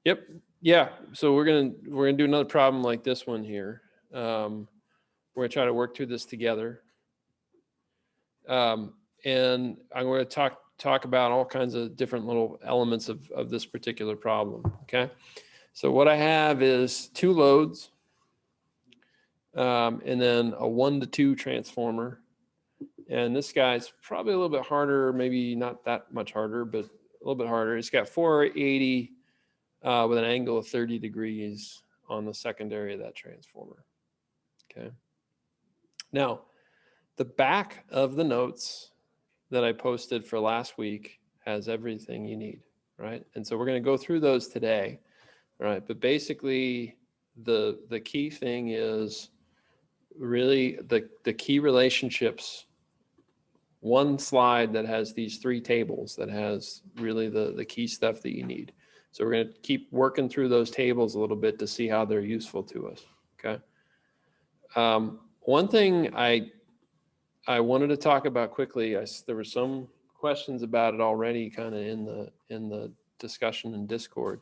Yep. Yeah. So we're gonna do another problem like this one here. We're gonna try to work through this together. And I'm going to talk about all kinds of different little elements of this particular problem. Okay. So what I have is two loads, and then a 1 to 2 transformer. And this guy's probably a little bit harder, maybe not that much harder, but a little bit harder. It's got 480 with an angle of 30 degrees on the secondary of that transformer. Okay. Now, the back of the notes that I posted for last week has everything you need, right? And so we're going to go through those today, right? But basically, the key thing is really the key relationships. One slide that has these 3 tables that has really the key stuff that you need. So we're going to keep working through those tables a little bit to see how they're useful to us. Okay. One thing I wanted to talk about quickly. There were some questions about it already, kind of in the discussion in Discord.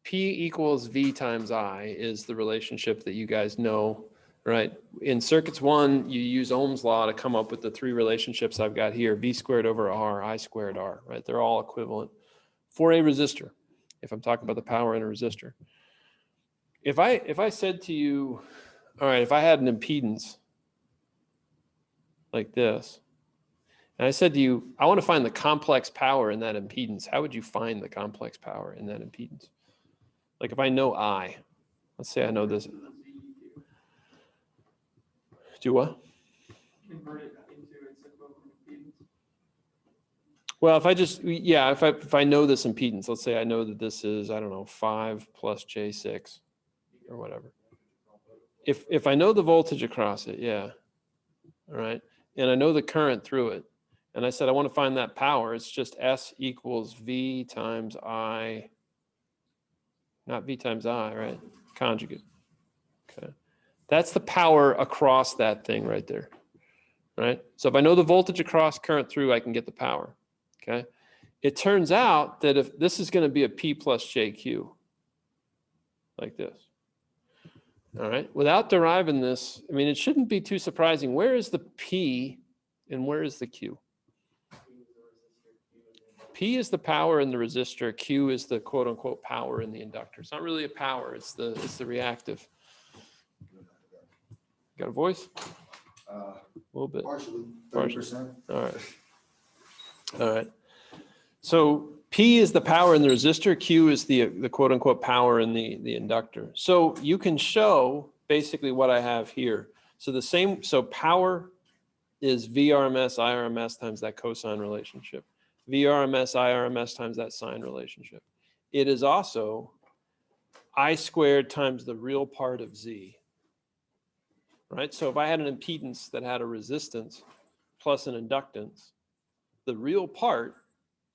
P equals V times I is the relationship that you guys know, right? In circuits 1, you use Ohm's law to come up with the 3 relationships I've got here: V squared over R, I squared R, right? They're all equivalent for a resistor, if I'm talking about the power in a resistor. If I said to you, all right, if I had an impedance like this, and I said to you, I want to find the complex power in that impedance, how would you find the complex power in that impedance? Like if I know I, let's say I know this. Do what? Convert it into its equivalent impedance. Well, if I know this impedance, let's say I know that this is, I don't know, 5 plus J6 or whatever. If I know the voltage across it, yeah, all right, and I know the current through it, and I said I want to find that power, it's just S equals V times I, not V times I, right? Conjugate. Okay. That's the power across that thing right there, right? So if I know the voltage across, current through, I can get the power, okay? It turns out that if this is going to be a P plus JQ, like this, all right? Without deriving this, I mean, it shouldn't be too surprising. Where is the P and where is the Q? P is the power in the resistor. Q is the quote unquote power in the inductor. It's not really a power, it's the reactive. Got a voice? A little bit. Partially, 30%. All right. All right. So P is the power in the resistor. Q is the quote unquote power in the inductor. So you can show basically what I have here. So power is VRMS, IRMS times that cosine relationship. VRMS, IRMS times that sine relationship. It is also I squared times the real part of Z. Right? So if I had an impedance that had a resistance plus an inductance, the real part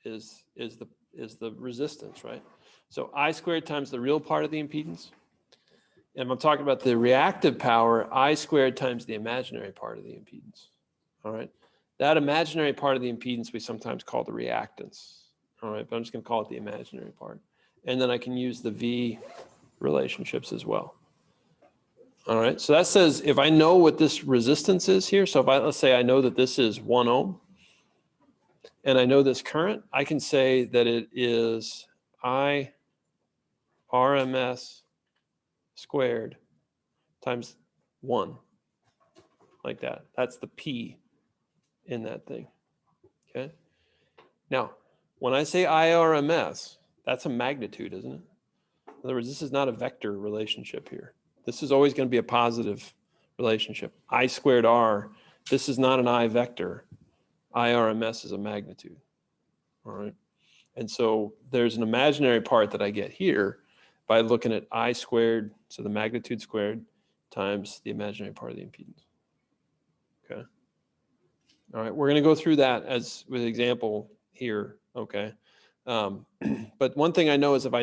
is the resistance, right? So I squared times the real part of the impedance. And I'm talking about the reactive power, I squared times the imaginary part of the impedance. All right. That imaginary part of the impedance we sometimes call the reactance. All right, but I'm just going to call it the imaginary part. And then I can use the V relationships as well. All right, so that says if I know what this resistance is here, so if let's say I know that this is 1 ohm, and I know this current, I can say that it is I RMS squared times 1, like that. That's the P in that thing, okay? Now, when I say IRMS, that's a magnitude, isn't it? In other words, this is not a vector relationship here. This is always going to be a positive relationship. I squared R, this is not an I vector. IRMS is a magnitude, all right? And so there's an imaginary part that I get here by looking at I squared, so the magnitude squared, times the imaginary part of the impedance, okay? All right, we're going to go through that as with an example here, okay? But one thing I know is if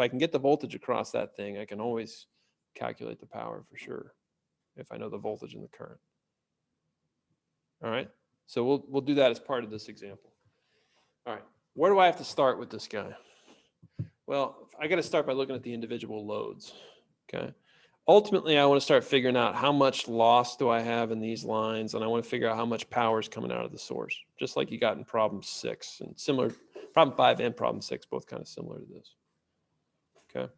I can get the voltage across that thing, I can always calculate the power for sure if I know the voltage and the current. All right, so we'll do that as part of this example. All right, where do I have to start with this guy? Well, I got to start by looking at the individual loads. Okay. Ultimately, I want to start figuring out how much loss do I have in these lines, and I want to figure out how much power is coming out of the source, just like you got in problem 6 and similar. Problem 5 and problem 6, both kind of similar to this. Okay.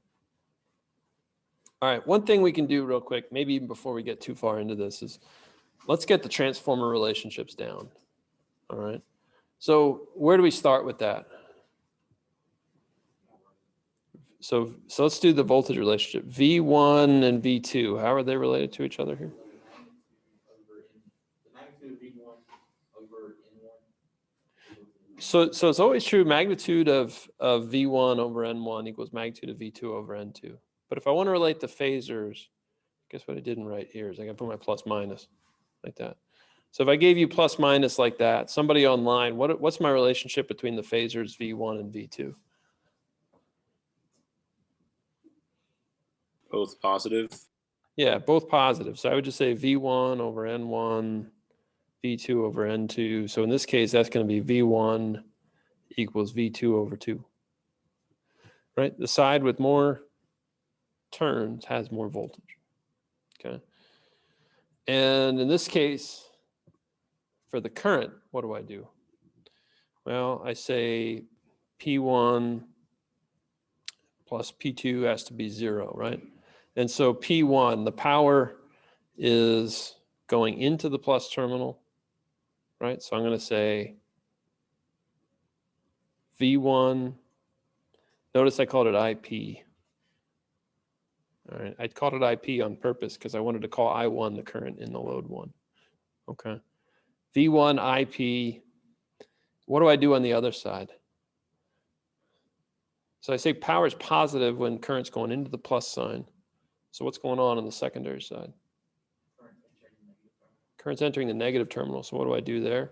All right. One thing we can do real quick, maybe even before we get too far into this, is let's get the transformer relationships down. All right. So where do we start with that? So let's do the voltage relationship. V1 and V2, how are they related to each other here? So it's always true, magnitude of V1 over N1 equals magnitude of V2 over N2. But if I want to relate the phasors, guess what I didn't write here is I got to put my plus minus like that. So if I gave you plus minus like that, somebody online, what's my relationship between the phasors V1 and V2? Both positive. Yeah, both positive. So I would just say V1 over N1, V2 over N2. So in this case, that's going to be V1 equals V2 over 2. Right? The side with more turns has more voltage. Okay. And in this case, for the current, what do I do? Well, I say P1 plus P2 has to be 0, right? And so P1, the power is going into the plus terminal, right? So I'm going to say V1, notice I called it IP. All right, I called it IP on purpose because I wanted to call I1 the current in the load 1. Okay. V1 IP, what do I do on the other side? So I say power is positive when current's going into the plus sign. So what's going on the secondary side? Current's entering the negative terminal. So what do I do there?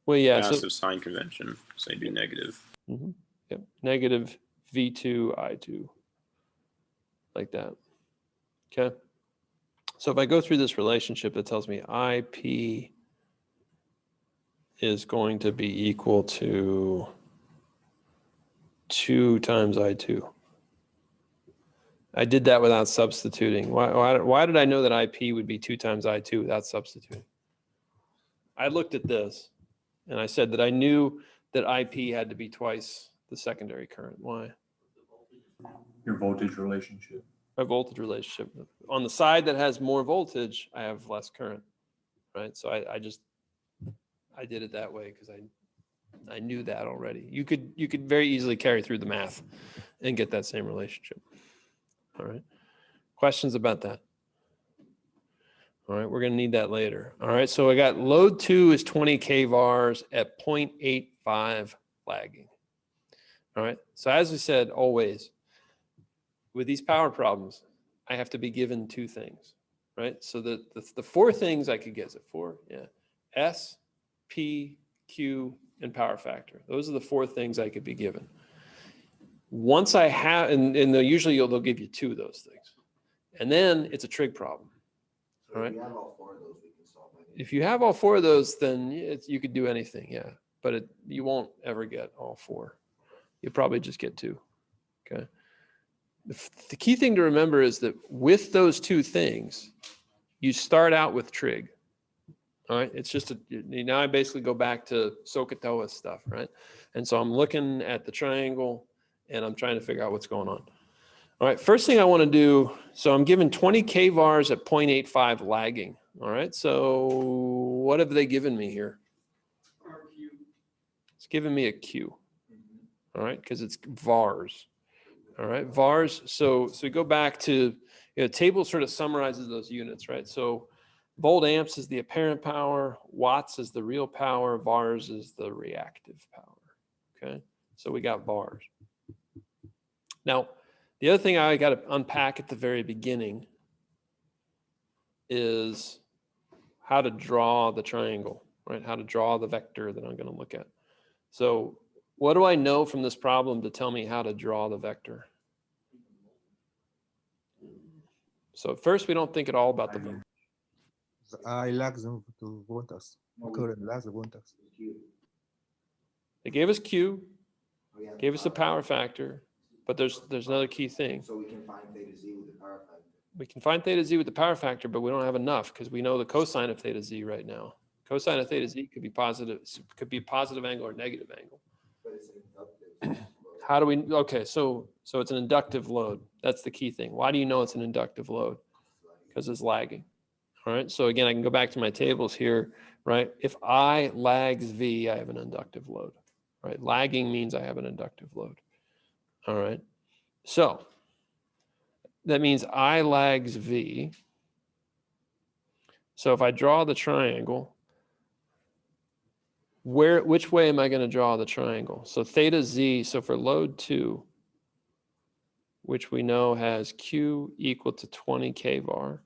Well, yeah. Passive sign convention. So you do negative. Yep. Negative V2 I2. Like that. Okay. So if I go through this relationship, that tells me IP is going to be equal to 2 times I2. I did that without substituting. Why did I know that IP would be 2 times I2 without substituting? I looked at this and I said that I knew that IP had to be twice the secondary current. Why? Your voltage relationship. My voltage relationship. On the side that has more voltage, I have less current, right? So I did it that way because I knew that already. You could very easily carry through the math and get that same relationship. All right. Questions about that? All right, we're going to need that later. All right, so I got load 2 is 20 kVARs at 0.85 lagging. All right, so as we said, always, with these power problems, I have to be given 2 things, right? So the 4 things I could get, is it 4? Yeah. S, P, Q, and power factor. Those are the 4 things I could be given. Once I have, and usually they'll give you 2 of those things. And then it's a trig problem. All right. If you have all 4 of those, we can solve it. If you have all 4 of those, then you could do anything, yeah. But you won't ever get all 4. You'll probably just get 2, okay? The key thing to remember is that with those 2 things, you start out with trig, all right? It's just, now I basically go back to SOHCAHTOA stuff, right? And so I'm looking at the triangle, and I'm trying to figure out what's going on. All right, first thing I want to do, so I'm given 20 kVARs at 0.85 lagging. All right, so what have they given me here? RQ. It's given me a Q. All right, because it's VARs. All right, VARs. So go back to, table sort of summarizes those units, right? So volt amps is the apparent power, watts is the real power, VARs is the reactive power. Okay, so we got VARs. Now, the other thing I got to unpack at the very beginning is how to draw the triangle, right? How to draw the vector that I'm going to look at. So what do I know from this problem to tell me how to draw the vector? So at first, we don't think at all about the vector. I lack the voltage. Current lacks the voltage. They gave us Q, Oh, yeah, gave us a power factor, but there's another key thing. So we can find theta z with the power factor. We can find theta z with the power factor, but we don't have enough because we know the cosine of theta z right now. Cosine of theta z could be positive, positive angle or negative angle. But it's an inductive. How do we, okay, so it's an inductive load. That's the key thing. Why do you know it's an inductive load? Because it's lagging. All right, so again, I can go back to my tables here, right? If I lags V, I have an inductive load, right? Lagging means I have an inductive load. All right, so that means I lags V. So if I draw the triangle, which way am I going to draw the triangle? So theta Z, so for load 2, which we know has Q equal to 20 kVAR,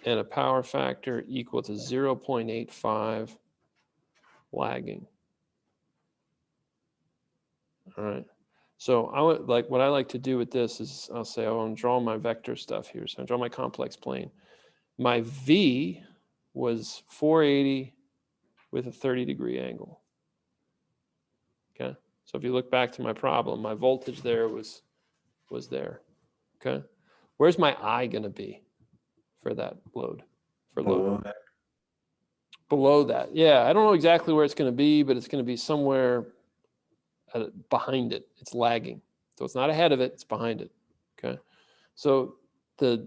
and a power factor equal to 0.85 lagging. All right. So I would like, what I like to do with this is I'll say, oh, I'm drawing my vector stuff here. So I draw my complex plane. My V was 480 with a 30-degree angle. Okay. So if you look back to my problem, my voltage there was there. Okay. Where's my I going to be for that load? For load. Below that. Below that. Yeah, I don't know exactly where it's going to be, but it's going to be somewhere behind it. It's lagging. So it's not ahead of it, it's behind it. Okay. So the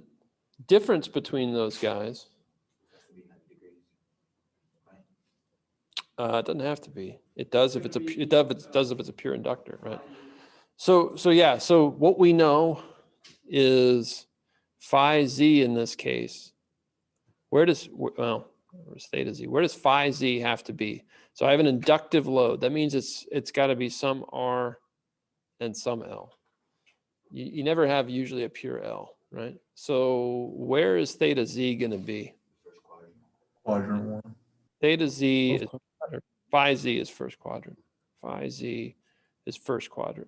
difference between those guys, Has to be 90 degrees. it doesn't have to be. It does if it's a pure inductor, right? So yeah, so what we know is phi z in this case. Where's theta z? Where does phi z have to be? So I have an inductive load. That means it's got to be some R and some L. You never have usually a pure L, right? So where is theta z going to be? First quadrant. Quadrant 1. Theta z, or phi z is first quadrant. Phi z is first quadrant.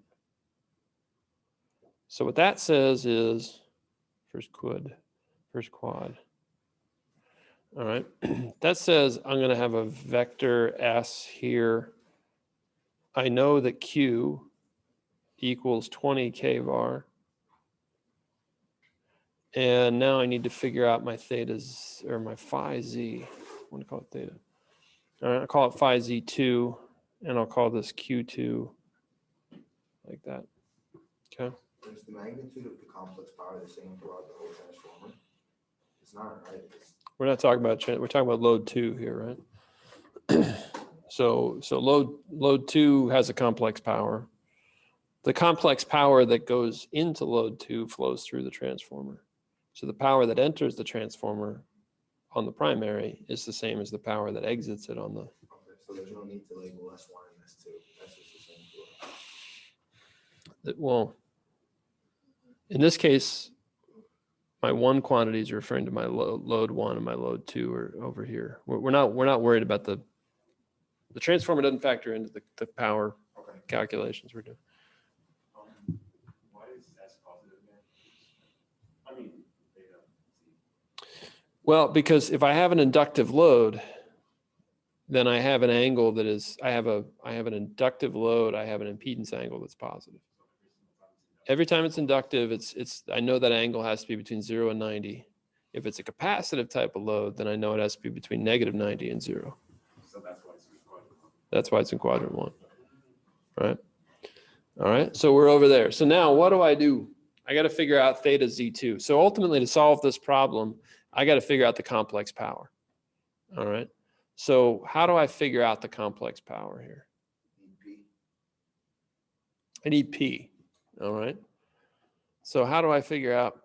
So what that says is first quad. All right. That says I'm going to have a vector S here. I know that Q equals 20 kVAR. And now I need to figure out my thetas or my phi z. I want to call it theta. All right, I'll call it phi z2, and I'll call this Q2 like that. Okay. Is the magnitude of the complex power the same throughout the whole transformer? It's not, right? We're not talking about, we're talking about load 2 here, right? So load 2 has a complex power. The complex power that goes into load 2 flows through the transformer. So the power that enters the transformer on the primary is the same as the power that exits it on the. Okay, so there's no need to label S1 and S2. That's just the same throughout. Well, in this case, my one quantity is referring to my load 1 and my load 2 are over here. We're not worried about the transformer doesn't factor into the power Okay. calculations we're doing. Why is S positive there? I mean, theta. Well, because if I have an inductive load, then I have an angle that is, I have an inductive load, I have an impedance angle that's positive. Every time it's inductive, I know that angle has to be between 0 and 90. If it's a capacitive type of load, then I know it has to be between negative 90 and 0. So that's why it's quadrant 1. That's why it's in quadrant 1, right? All right, so we're over there. So now what do? I got to figure out theta Z2. So ultimately to solve this problem, I got to figure out the complex power. All right, so how do I figure out the complex power here? EP. I need P, all right? So how do I figure out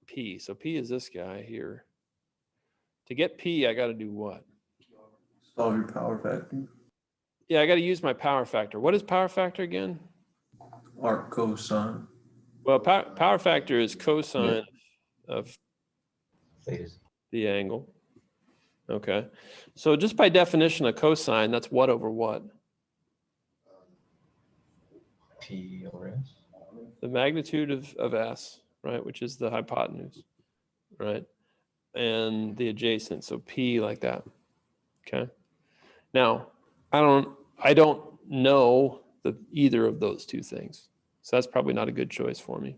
P? So P is this guy here. To get P, I got to do what? Solve your power factor. Yeah, I got to use my power factor. What is power factor again? Arc cosine. Well, power factor is cosine of the angle. Okay. So just by definition of cosine, that's what over what? P over S. The magnitude of S, right, which is the hypotenuse, right? And the adjacent, so P like that, okay? Now, I don't know either of those two things. So that's probably not a good choice for me.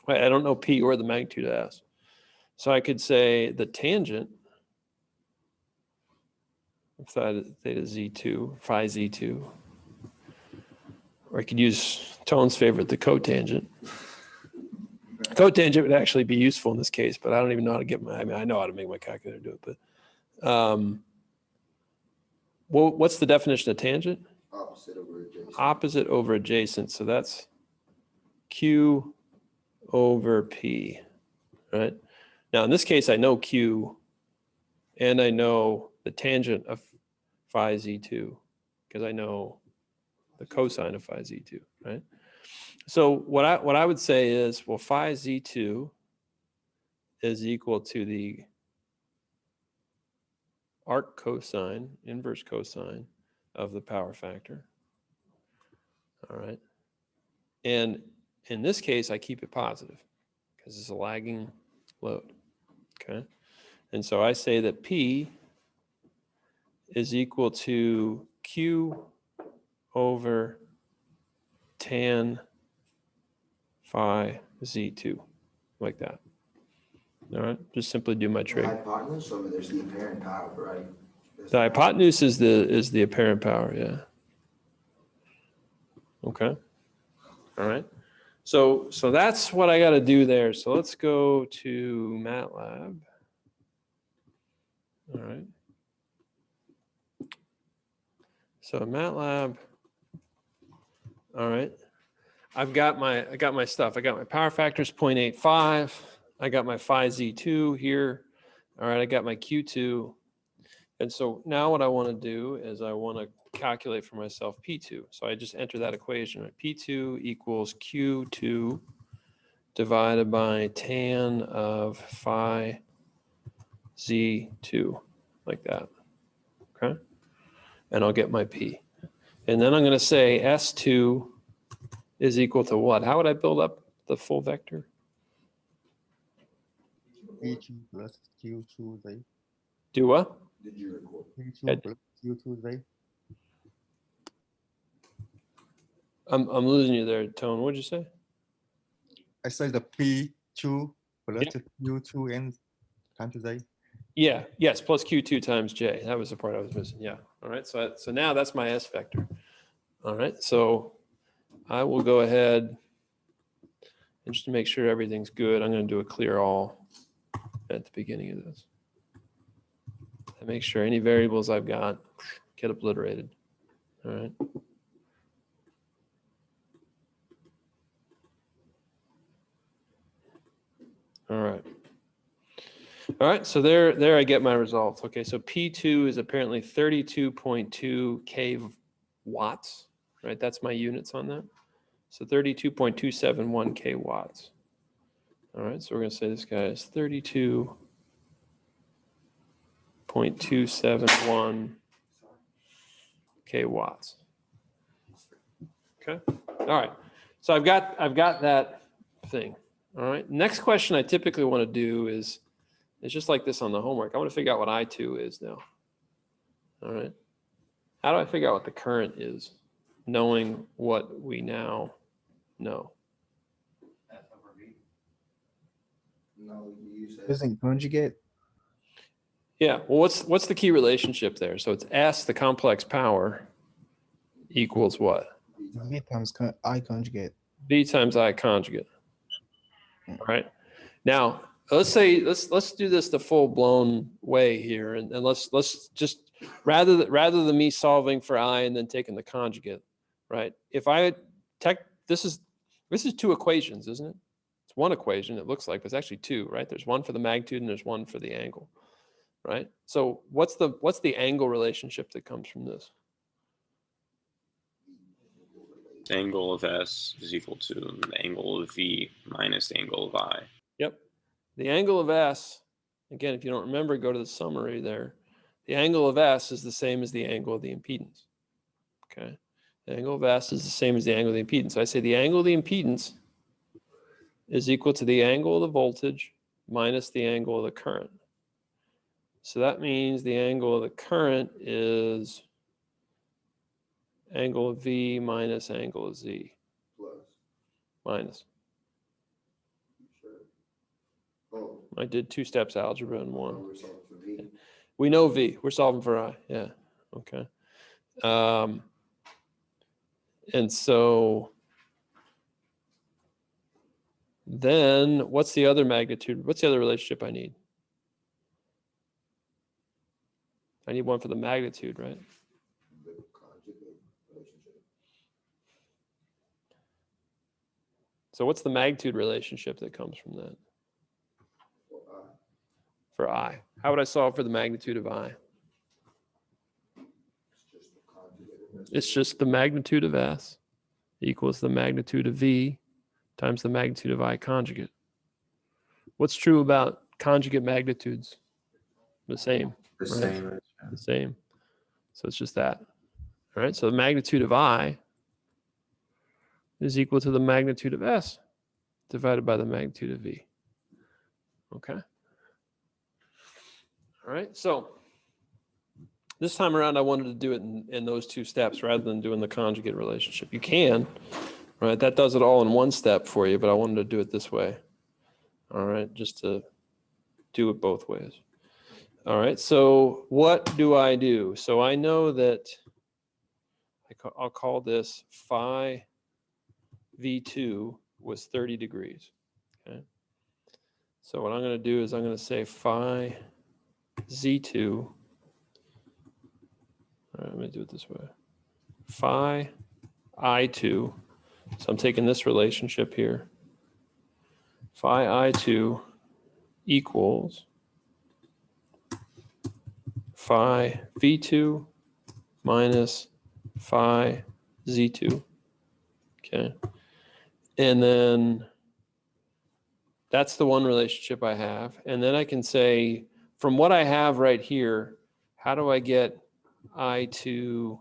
I don't know P or the magnitude of S. So I could say the tangent of theta Z2, phi Z2, or I could use Tone's favorite, the cotangent. Cotangent would actually be useful in this case, but I don't even know how to get I mean, I know how to make my calculator do it, but well, what's the definition of tangent? Opposite over adjacent. Opposite over adjacent. So that's Q over P, right? Now in this case, I know Q and I know the tangent of phi Z2 because I know the cosine of phi Z2, right? So what I would say is, well, phi Z2 is equal to the arc cosine, inverse cosine of the power factor. All right. And in this case, I keep it positive because it's a lagging load. Okay. And so I say that P is equal to Q over tan phi Z2, like that. All right. Just simply do my The trig. hypotenuse over there's the apparent power, right? The hypotenuse is the apparent power, yeah. Okay. All right. So that's what I got to do there. So let's go to Matlab. All right. So Matlab. All right. I got my stuff. I got my power factors 0.85. I got my phi Z2 here. All right. I got my Q2. And so now what I want to do is I want to calculate for myself P2. So I just enter that equation. Right? P2 equals Q2 divided by tan of phi Z2, like that. Okay. And I'll get my P. And then I'm going to say S2 is equal to what? How would I build up the full vector? P2 plus Q2 Z. Do what? Did you record? P2 plus Q2 Z. I'm losing you there, Tone. What'd you say? I said the P2 plus Yep. Q2 and times Z. Yeah. Yes. Plus Q2 times J. That was the part I was missing. Yeah. All right. So now that's my S vector. All right. So I will go ahead and just to make sure everything's good, I'm going to do a clear all at the beginning of this. And make sure any variables I've got get obliterated. All right. All right. All right, so there I get my results. Okay, so P2 is apparently 32.2 K watts, right? That's my units on that. So 32.271 K watts. All right, so we're gonna say this guy is 32.271 K watts. Okay, all right. So I've got that thing. All right, next question I typically want to do is it's just like this on the homework. I want to figure out what I2 is now. All right. How do I figure out what the current is, knowing what we now know? No, you said. Isn't conjugate? Yeah. Well, what's the key relationship there? So it's S, the complex power, equals what? V times I conjugate. V times I conjugate. All right. Now, let's do this the full blown way here, and let's just rather than me solving for I and then taking the conjugate, right? If I this is two equations, isn't it? It's one equation. It looks like, but it's actually two, right? There's one for the magnitude and there's one for the angle, right? So what's the angle relationship that comes from this? Angle of S is equal to the angle of V minus the angle of I. Yep. The angle of S, again, if you don't remember, go to the summary there. The angle of S is the same as the angle of the impedance. Okay. The angle of S is the same as the angle of the impedance. So I say the angle of the impedance is equal to the angle of the voltage minus the angle of the current. So that means the angle of the current is angle of V minus angle of Z. Plus. Minus. Sure. Oh. I did 2 steps algebra in I one. thought we were solving for V. We know V. We're solving for I. Yeah. Okay. And so then what's the other magnitude? What's the other relationship I need? I need one for the magnitude, right? The conjugate relationship. So what's the magnitude relationship that comes from that Well, for I? How would I solve for the magnitude of I? it's just the conjugate of this. It's just the magnitude of S equals the magnitude of V times the magnitude of I conjugate. What's true about conjugate magnitudes? The same. The Right. same. The same. So it's just that. All right. So the magnitude of I is equal to the magnitude of S divided by the magnitude of V. Okay. All right. So this time around, I wanted to do it in those 2 steps rather than doing the conjugate relationship. You can, right? That does it all in 1 step for you, but I wanted to do it this way. All right. Just to do it both ways. All right. So what do I do? So I know that I'll call this phi V2 was 30 degrees. Okay. So what I'm going to do is I'm going to say phi Z2. All right, let me do it this way. Phi I2. So I'm taking this relationship here. Phi I2 equals phi V2 minus phi Z2. Okay. And then that's the one relationship I have. And then I can say, from what I have right here, how do I get I2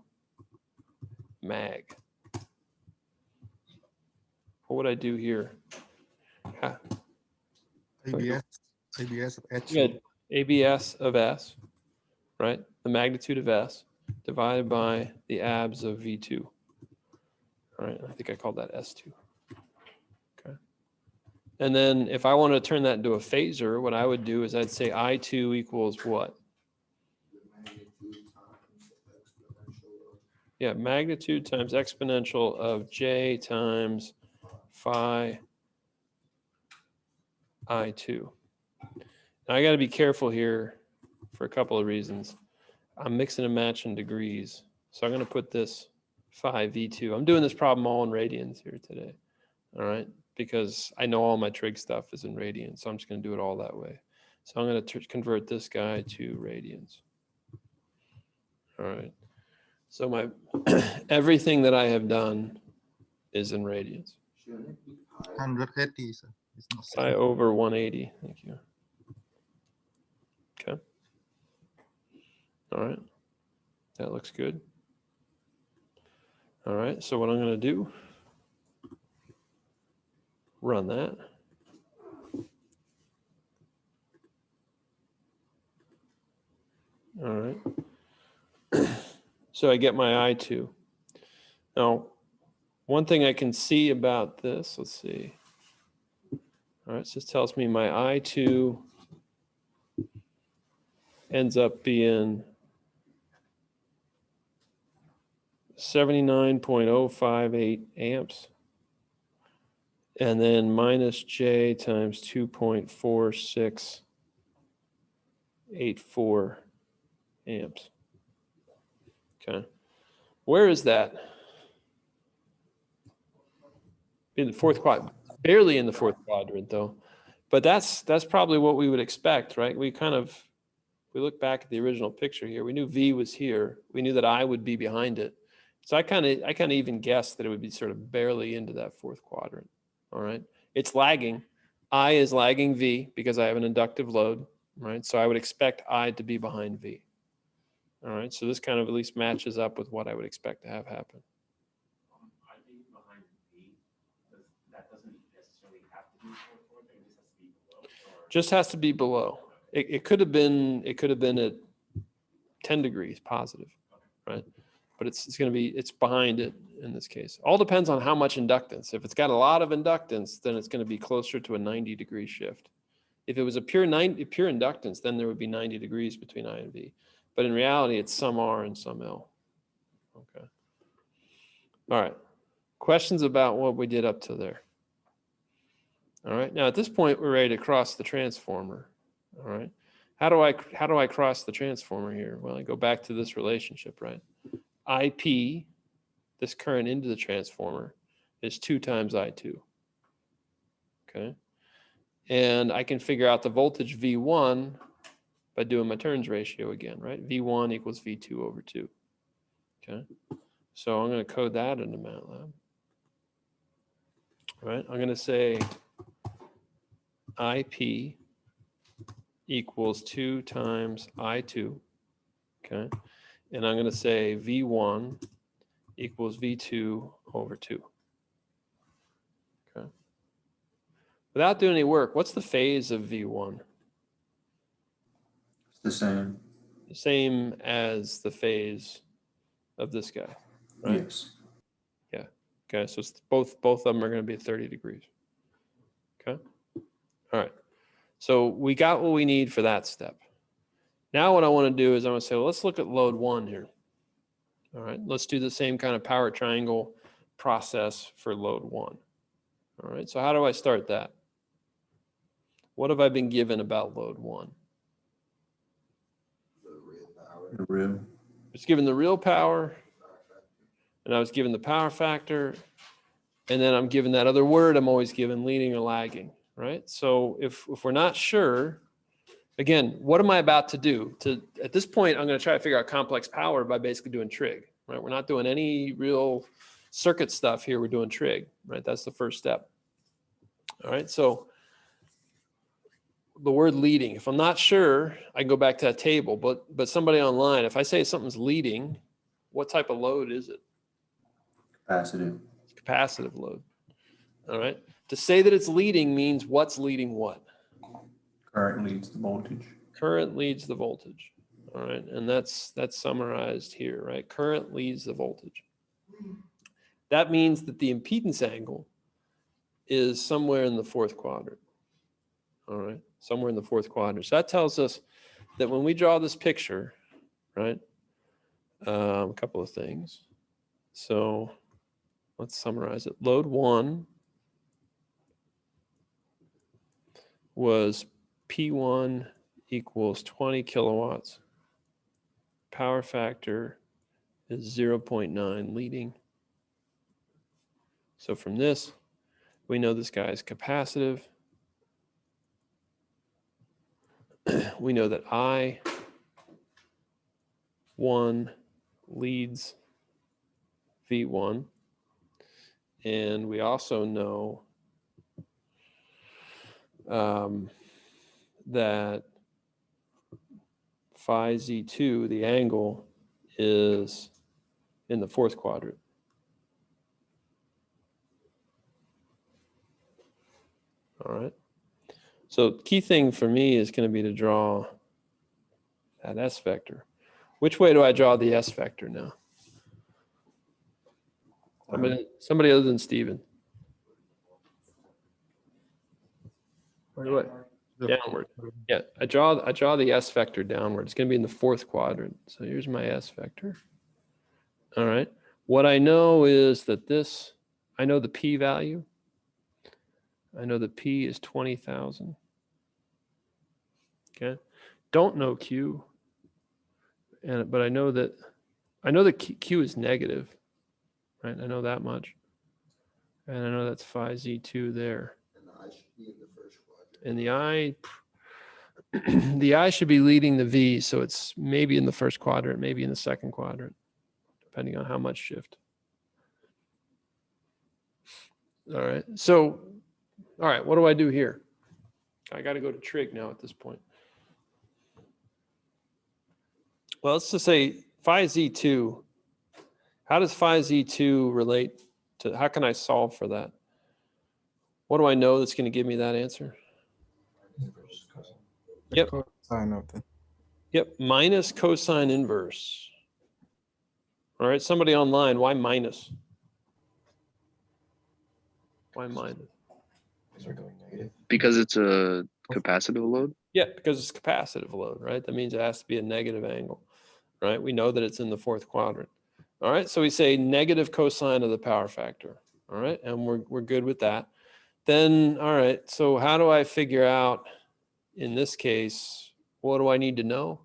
mag? What would I do here? Ha- ABS of H. Good. ABS of S, right? The magnitude of S divided by the abs of V2. All right, I think I called that S2. Okay. And then if I want to turn that into a phasor, what I would do is I'd say I2 equals what? The magnitude times exponential of Yeah, magnitude times exponential of J times phi I2. Now I got to be careful here for a couple of reasons. I'm mixing and matching degrees. So I'm going to put this phi V2. I'm doing this problem all in radians here today. All right. Because I know all my trig stuff is in radians. So I'm just going to do it all that way. So I'm going to convert this guy to radians. All right. So my everything that I have done is in radians. shouldn't it be pi? 180, sir. It's not Pi over 180. Thank you. Okay. All right. That looks good. All right. So what I'm going to do, run that. All right. So I get my I2. Now, one thing I can see about this, let's see. All right, so this tells me my I2 ends up being 79.058 amps. And then minus J times 2.4684 amps. Okay. Where is that? In the fourth quadrant, barely in the fourth quadrant though. But that's probably what we would expect, right? We look back at the original picture here. We knew V was here. We knew that I would be behind it. So I kind of even guessed that it would be sort of barely into that fourth quadrant. All right. It's lagging. I is lagging V because I have an inductive load, right? So I would expect I to be behind V. All right. So this kind of at least matches up with what I would expect to have happen. I think behind B, that doesn't necessarily have to be 4 4, it just has to be below. Just has to be below. It could have been at 10 degrees positive, right? But it's going to be, it's behind it in this case. All depends on how much inductance. If it's got a lot of inductance, then it's going to be closer to a 90-degree shift. If it was a pure inductance, then there would be 90 degrees between I and V. But in reality, it's some R and some L. Okay. All right. Questions about what we did up to there? All right. Now at this point, we're ready to cross the transformer. All right. How do I cross the transformer here? Well, I go back to this relationship, right? IP, this current into the transformer, is 2 times I2. Okay. And I can figure out the voltage V1 by doing my turns ratio again, right? V1 equals V2 over 2. Okay. So I'm going to code that into Matlab. All right. I'm going to say IP equals 2 times I2. Okay. And I'm going to say V1 equals V2 over 2. Okay. Without doing any work, what's the phase of V1? It's the same. The same as the phase of this guy, right? Yes. Yeah. Okay. So it's both of them are going to be 30 degrees. Okay. All right. So we got what we need for that step. Now what I want to do is I want to say, well, let's look at load 1 here. All right. Let's do the same kind of power triangle process for load 1. All right. So how do I start that? What have I been given about load 1? The real power. The real. I was given the real power, and I was given the power factor, and then I'm given that other word. I'm always given leading or lagging, right? So if we're not sure, again, what am I about to do? At this point, I'm going to try to figure out complex power by basically doing trig, right? We're not doing any real circuit stuff here. We're doing trig, right? That's the first step. All right. So the word leading, if I'm not sure, I can go back to that table, but somebody online, if I say something's leading, what type of load is it? Capacitive. It's capacitive load. All right. To say that it's leading means what's leading what? Current leads the voltage. Current leads the voltage. All right. And that's summarized here, right? Current leads the voltage. That means that the impedance angle is somewhere in the 4th quadrant. All right. Somewhere in the 4th quadrant. So that tells us that when we draw this picture, right? A couple of things. So let's summarize it. Load 1 was P1 equals 20 kilowatts. Power factor is 0.9 leading. So from this, we know this guy is capacitive. We know that I1 leads V1. And we also know that phi Z2, the angle, is in the 4th quadrant. All right. So key thing for me is going to be to draw that S vector. Which way do I draw the S vector now? Somebody other than Steven. What? Downward. Yeah, I draw the S vector downward. It's going to be in the 4th quadrant. So here's my S vector. All right. What I know is that this, I know the P value. I know the P is 20,000. Okay. Don't know Q. But I know that Q is negative. Right. I know that much. And I know that's phi Z2 there. And the I should be in the 1st quadrant. And the I should be leading the V, so it's maybe in the 1st quadrant, maybe in the 2nd quadrant, depending on how much shift. All right. So, all right, what do I do here? I got to go to trig now at this point. Well, let's just say phi Z2. How does phi Z2 relate to, how can I solve for that? What do I know that's going to give me that answer? Yep. Sine of the. Yep, minus cosine inverse. All right, somebody online, why minus? Why minus? Because we're going negative. Because it's a capacitive load. Yeah, because it's capacitive load, right? That means it has to be a negative angle, right? We know that it's in the fourth quadrant. All right, so we say negative cosine of the power factor. All right, and we're good with that. Then, all right, so how do I figure out, in this case, what do I need to know?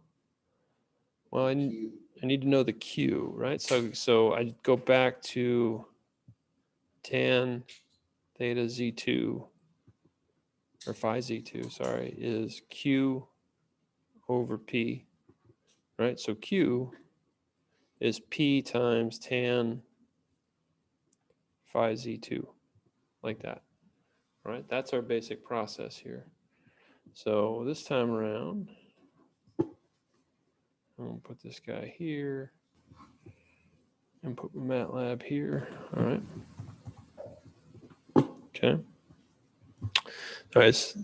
Well, I need to know the Q, right? So I go back to tan theta Z2, or phi Z2, sorry, is Q over P, right? So Q is P times tan phi Z2, like that, right? That's our basic process here. So this time around, I'm gonna put this guy here and put my Matlab here, all right? Okay. All right,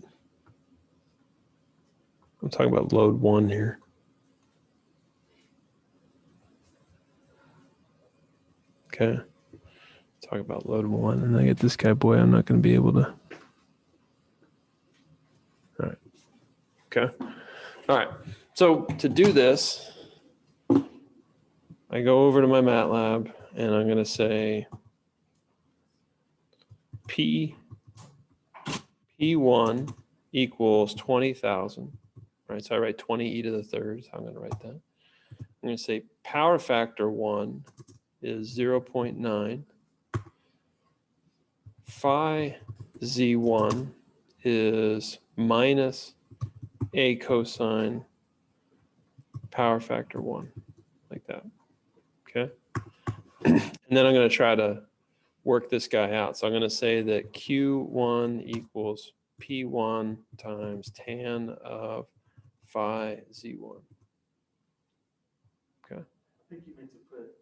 I'm talking about load 1 here. Okay. Talk about load 1, and I get this guy, boy, I'm not going to be able to. All right. Okay. All right. So to do this, I go over to my MATLAB and I'm going to say P1 equals 20,000. Right. So I write 20 e to the third. So I'm going to write that. I'm going to say power factor 1 is 0.9. Phi Z1 is minus a cosine power factor 1, like that. Okay. And then I'm going to try to work this guy out. So I'm going to say that Q1 equals P1 times tan of phi Z1. Okay. I think you meant to put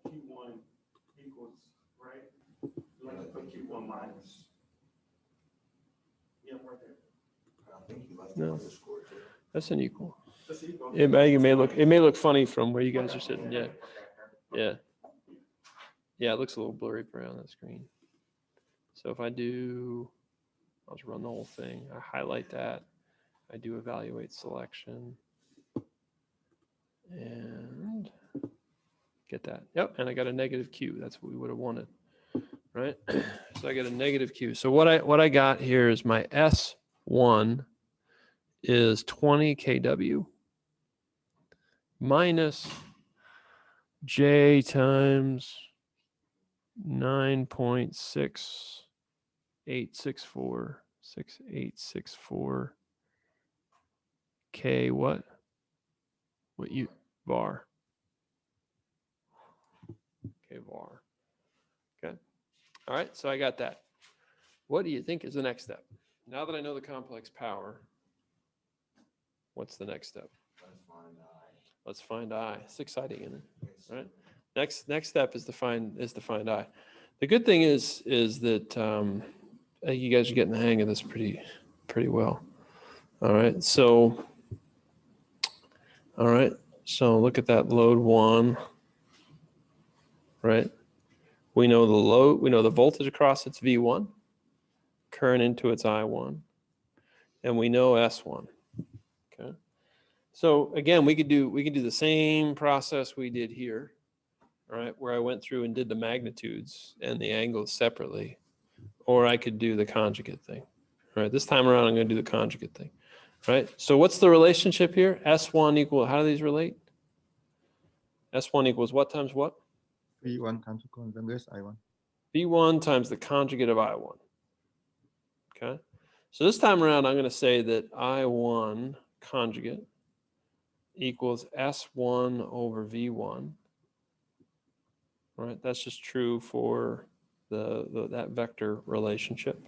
Q1 equals, right? You want to put Q1 minus. Yeah, right there. I don't think you left No. the underscore too. That's an equal. That's equal. It may look funny from where you guys are sitting. Yeah. Yeah. Yeah, it looks a little blurry around that screen. So if I do, I'll just run the whole thing. I highlight that. I do evaluate selection. And get that. Yep, and I got a negative Q. That's what we would have wanted. Right? So I got a negative Q. So what I got here is my S1 is 20 kW minus J times 9.6864 K what you var. K var. Okay. All right, so I got that. What do you think is the next step? Now that I know the complex power, what's the next step? Let's find I. It's exciting, isn't it? Right. Next step is to find I. The good thing is that I think you guys are getting the hang of this pretty well. All right. So look at that load 1. Right. We know the load. We know the voltage across its V1, current into its I1, and we know S1. Okay. So again, we could do the same process we did here, all right, where I went through and did the magnitudes and the angles separately, or I could do the conjugate thing. All right, this time around, I'm going to do the conjugate thing. Right. So what's the relationship here? S1 equal, how do these relate? S1 equals what times what? V1 times the conjugate I1. V1 times the conjugate of I1. Okay. So this time around, I'm going to say that I1 conjugate equals S1 over V1. All right, that's just true for that vector relationship.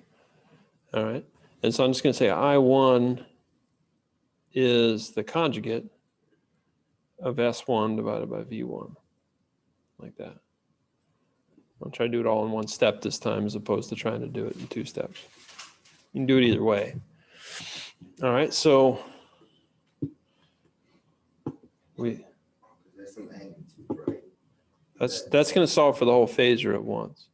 All right, and so I'm just going to say I1 is the conjugate of S1 divided by V1, like that. I'll try to do it all in one step this time as opposed to trying to do it in 2 steps. You can do it either way. All right, so We, That's some magnitude, right? that's going to solve for the whole phasor at once.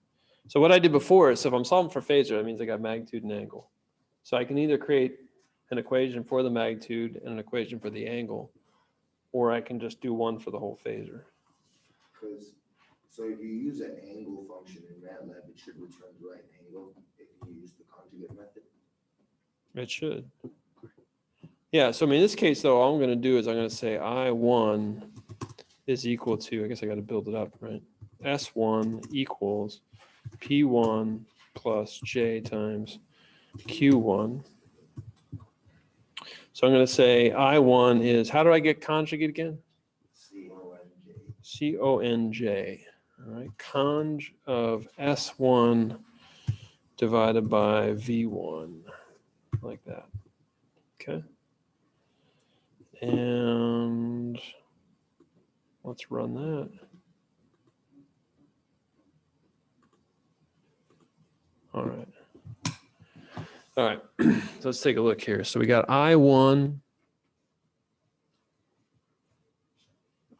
So what I did before is, so if I'm solving for phasor, that means I got magnitude and angle. So I can either create an equation for the magnitude and an equation for the angle, or I can just do one for the whole phasor. Because, so if you use an angle function in Matlab, it should return the right angle if you use the conjugate method. It should. Yeah, so I mean, in this case, though, all I'm going to do is I'm going to say I1 is equal to, I guess I got to build it up, right? S1 equals P1 plus J times Q1. So I'm going to say I1 is, how do I get conjugate again? C-O-N-J. Conj. All right, conj of S1 divided by V1, like that. Okay. And let's run that. All right. All right. So let's take a look here. So we got I1.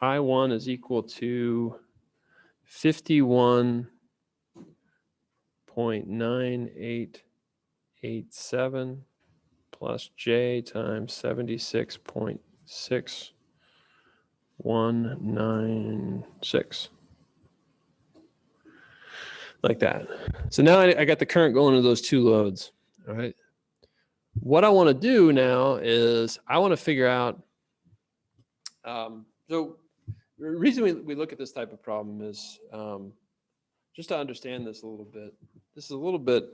I1 is equal to 51.9887 plus J times 76.6196. Like that. So now I got the current going to those two loads. All right. What I want to do now is I want to figure out. So the reason we look at this type of problem is just to understand this a little bit. This is a little bit,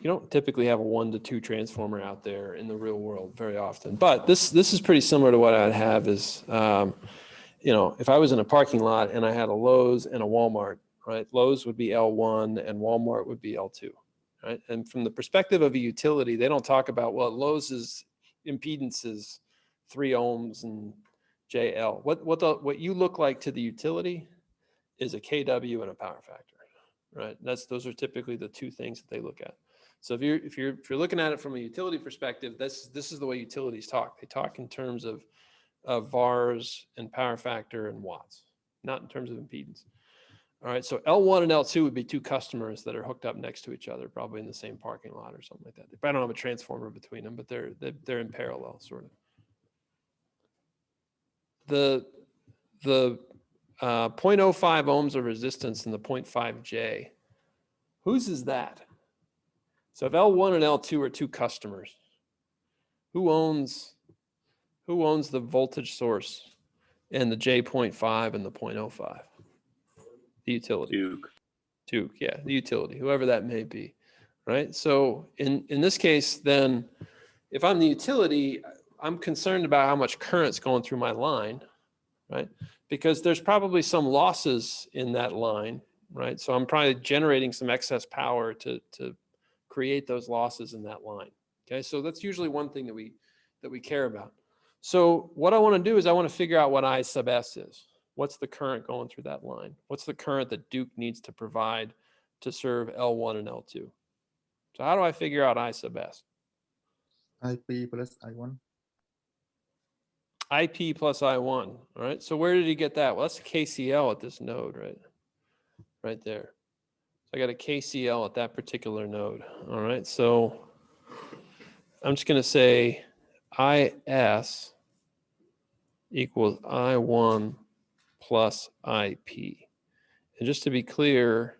you don't typically have a 1 to 2 transformer out there in the real world very often, but this is pretty similar to what I'd have is, if I was in a parking lot and I had a Lowe's and a Walmart, right? Lowe's would be L1 and Walmart would be L2, right? And from the perspective of a utility, they don't talk about, well, Lowe's impedance is 3 ohms and JL. What you look like to the utility is a KW and a power factor, right? Those are typically the two things that they look at. So if you're looking at it from a utility perspective, this is the way utilities talk. They talk in terms of VARs and power factor and watts, not in terms of impedance. All right, so L1 and L2 would be two customers that are hooked up next to each other, probably in the same parking lot or something like that. They don't have a transformer between them, but they're in parallel, sort of. The 0.05 ohms of resistance and the 0.5 J, whose is that? So if L1 and L2 are two customers, who owns the voltage source and the J.5 and the 0.05? The utility. Duke, yeah, the utility, whoever that may be, right? So in this case, then, if I'm the utility, I'm concerned about how much current's going through my line, right? Because there's probably some losses in that line, right? So I'm probably generating some excess power to create those losses in that line. Okay, so that's usually one thing that we care about. So what I want to do is I want to figure out what I sub S is. What's the current going through that line? What's the current that Duke needs to provide to serve L1 and L2? So how do I figure out I sub S? IP plus I1. IP plus I1, all right? So where did he get that? Well, that's a KCL at this node, right? Right there. So I got a KCL at that particular node, all right? So I'm just gonna say IS equals I1 plus IP. And just to be clear,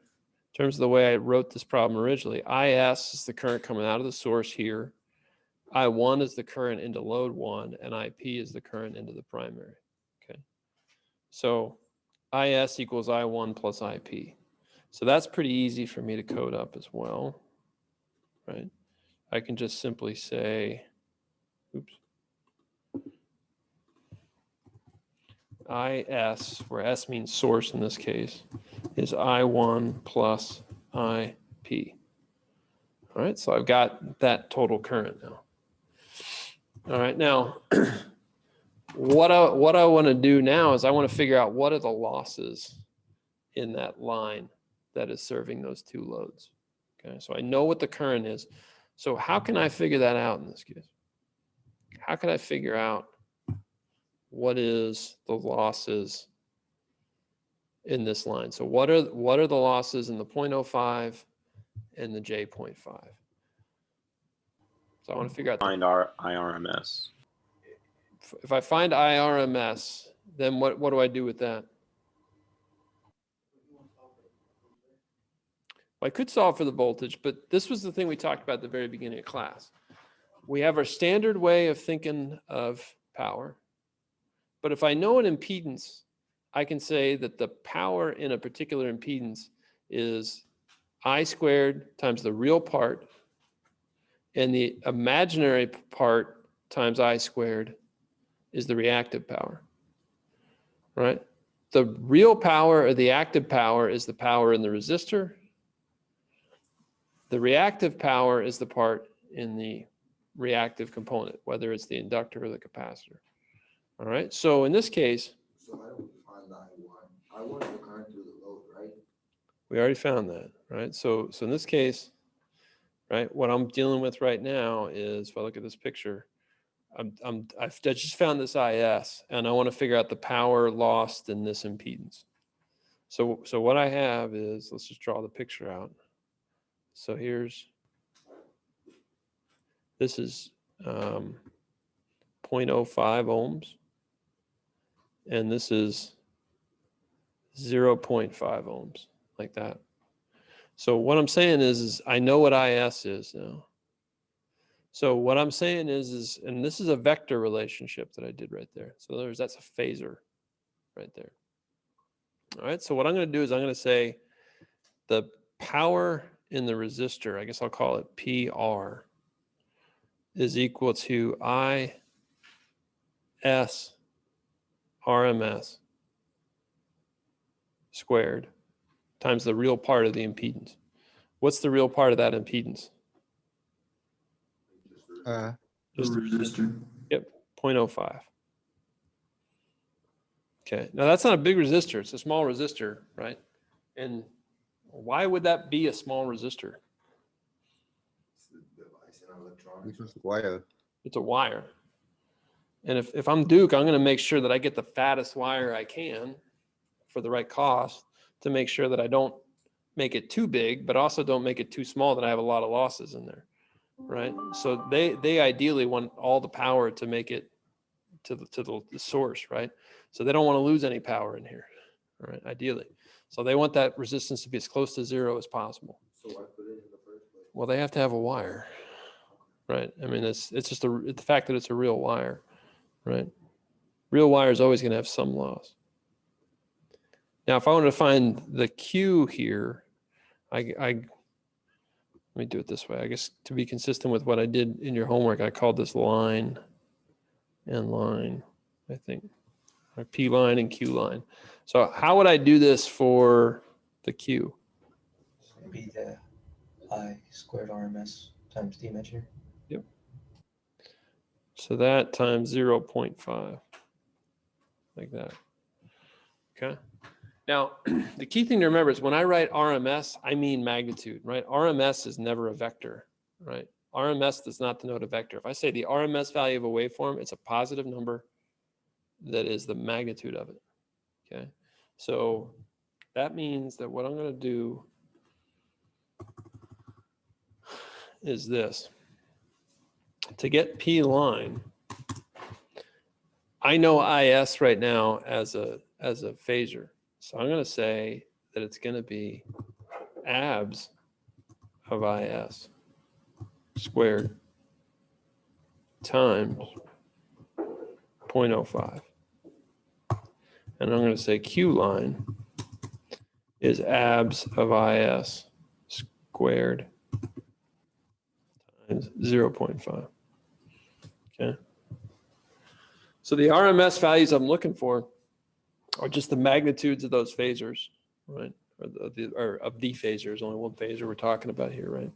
in terms of the way I wrote this problem originally, IS is the current coming out of the source here. I1 is the current into load 1, and IP is the current into the primary. Okay. So IS equals I1 plus IP. So that's pretty easy for me to code up as well, right? I can just simply say, oops. IS, where S means source in this case, is I1 plus IP. All right, so I've got that total current now. All right, now what I want to do now is I want to figure out what are the losses in that line that is serving those two loads. Okay, so I know what the current is. So how can I figure that out in this case? How can I figure out what is the losses in this line. So what are the losses in the 0.05 and the J.5? So I want to figure out Find our IRMS. if I find IRMS, then what do I do with that? Well, I could solve for the voltage, but this was the thing we talked about at the very beginning of class. We have our standard way of thinking of power. But if I know an impedance, I can say that the power in a particular impedance is I squared times the real part, and the imaginary part times I squared is the reactive power, right? The real power or the active power is the power in the resistor. The reactive power is the part in the reactive component, whether it's the inductor or the capacitor. All right, so in this case, So how do we find the I1? I1 is the current through the load, right? we already found that, right? So in this case, right, what I'm dealing with right now is, if I look at this picture, I've just found this IS, and I want to figure out the power lost in this impedance. So what I have is, let's just draw the picture out. So this is 0.05 ohms, and this is 0.5 ohms, like that. So what I'm saying is I know what IS is now. So what I'm saying is, and this is a vector relationship that I did right there. So that's a phasor right there. All right, so what I'm going to do is I'm going to say the power in the resistor, I guess I'll call it PR, is equal to IS RMS squared times the real part of the impedance. What's the real part of that impedance? The resistor. Yep, 0.05. Okay, now that's not a big resistor, it's a small resistor, right? And why would that be a small resistor? It's the device in electronics. Because wire. It's a wire. And if I'm Duke, I'm going to make sure that I get the fattest wire I can for the right cost to make sure that I don't make it too big, but also don't make it too small that I have a lot of losses in there, right? So they ideally want all the power to make it to the source, right? So they don't want to lose any power in here, all right, ideally. So they want that resistance to be as close to zero as possible. So why put it in the first place? Well, they have to have a wire, right? I mean, it's just the fact that it's a real wire, right? Real wire is always going to have some loss. Now, if I wanted to find the Q here, let me do it this way. I guess to be consistent with what I did in your homework, I called this line and line, I think, or P line and Q line. So how would I do this for the Q? Be the I squared RMS times the imaginary. Yep. So that times 0.5, like that. Okay. Now, the key thing to remember is when I write RMS, I mean magnitude, right? RMS is never a vector, right? RMS does not denote a vector. If I say the RMS value of a waveform, it's a positive number that is the magnitude of it, okay? So that means that what I'm going to do is this. To get P line, I know IS right now as a phasor. So I'm going to say that it's going to be abs of IS squared times 0.05. And I'm going to say Q line is abs of IS squared times 0.5. Okay. So the RMS values I'm looking for are just the magnitudes of those phasors, right? Or of the phasors, only one phasor we're talking about here, right?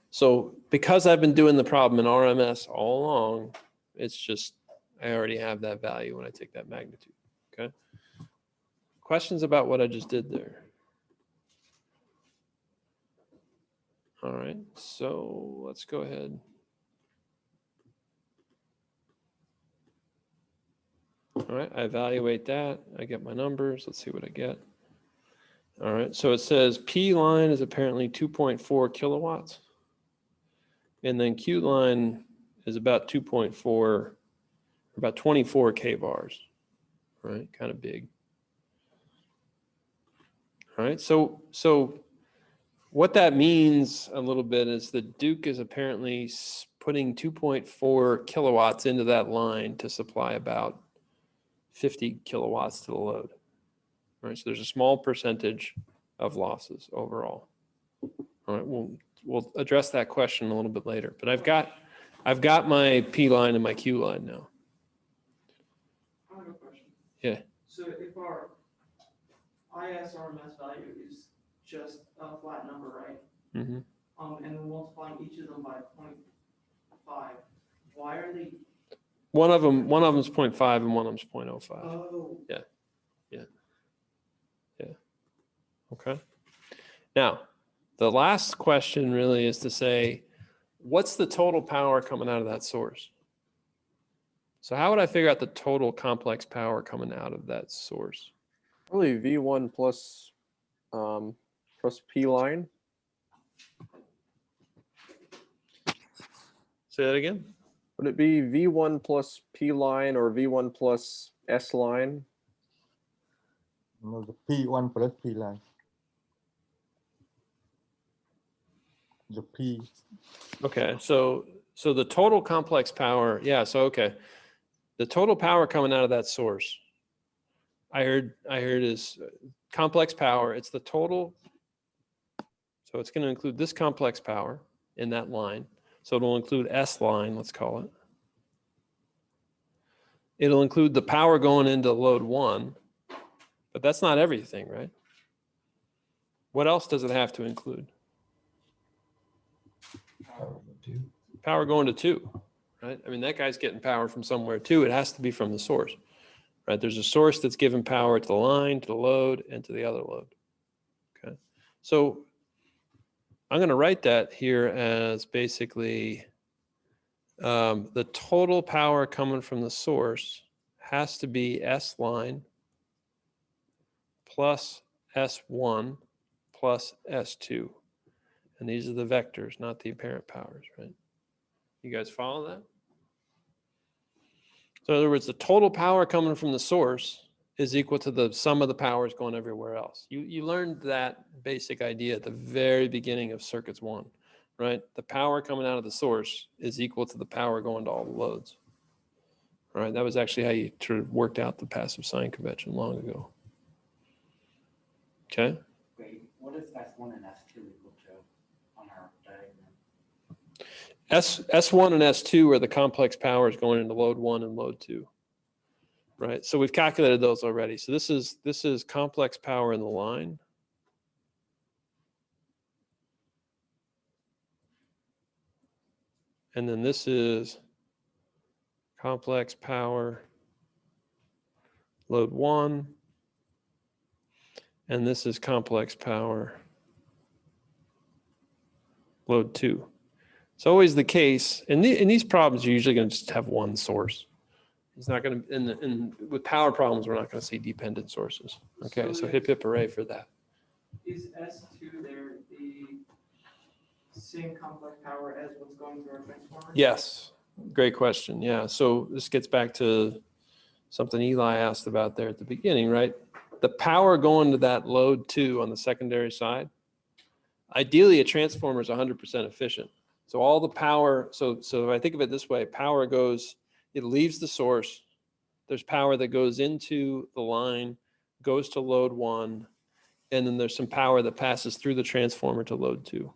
So because I've been doing the problem in RMS all along, it's just, I already have that value when I take that magnitude, okay? Questions about what I just did there? All right, so let's go ahead. All right, I evaluate that. I get my numbers. Let's see what I get. All right, so it says P line is apparently 2.4 kilowatts. And then Q line is about 2.4, about 24 kVars, right? Kind of big. All right, so what that means a little bit is the Duke is apparently putting 2.4 kilowatts into that line to supply about 50 kilowatts to the load. All right, so there's a small percentage of losses overall. All right, we'll address that question a little bit later. But I've got my P line and my Q line now. I have a question. Yeah. So if our ISRMS value is just a flat number, right? Mm-hmm. And we're multiplying each of them by 0.5, why are they? One of them's 0.5 and one of them's 0.05. Oh. Yeah. Okay. Now, the last question really is to say, what's the total power coming out of that source? So how would I figure out the total complex power coming out of that source? Probably V1 plus P line. Say that again? Would it be V1 plus P line or V1 plus S line? No, the P1 plus P line. The P. Okay, so the total complex power, yeah, so okay. The total power coming out of that source, I heard is complex power. It's the total, so it's going to include this complex power in that line. So it'll include S line, let's call it. It'll include the power going into load 1, but that's not everything, right? What else does it have to include? Power going to 2, right? I mean, that guy's getting power from somewhere too. It has to be from the source, right? There's a source that's giving power to the line, to the load, and to the other load. Okay. So I'm going to write that here as basically the total power coming from the source has to be S line plus S1 plus S2. And these are the vectors, not the apparent powers, right? You guys follow that? So in other words, the total power coming from the source is equal to the sum of the powers going everywhere else. You learned that basic idea at the very beginning of circuits 1, right? The power coming out of the source is equal to the power going to all the loads. All right, that was actually how you sort of worked out the passive sign convention long ago. Okay. Wait, what is S1 and S2 equal to on our diagram? S1 and S2 are the complex powers going into load 1 and load 2. Right, so we've calculated those already. So this is complex power in the line. And then this is complex power load 1. And this is complex power load 2. It's always the case, in these problems, you're usually going to just have one source. It's not going to, with power problems, we're not going to see dependent sources. Okay, so hip hip hooray for that. Is S2 there the same complex power as what's going through our transformer? Yes, great question. Yeah, so this gets back to something Eli asked about there at the beginning, right? The power going to that load 2 on the secondary side, ideally a transformer is 100% efficient. So all the power, so if I think of it this way, power goes, it leaves the source. There's power that goes into the line, goes to load 1, and then there's some power that passes through the transformer to load 2.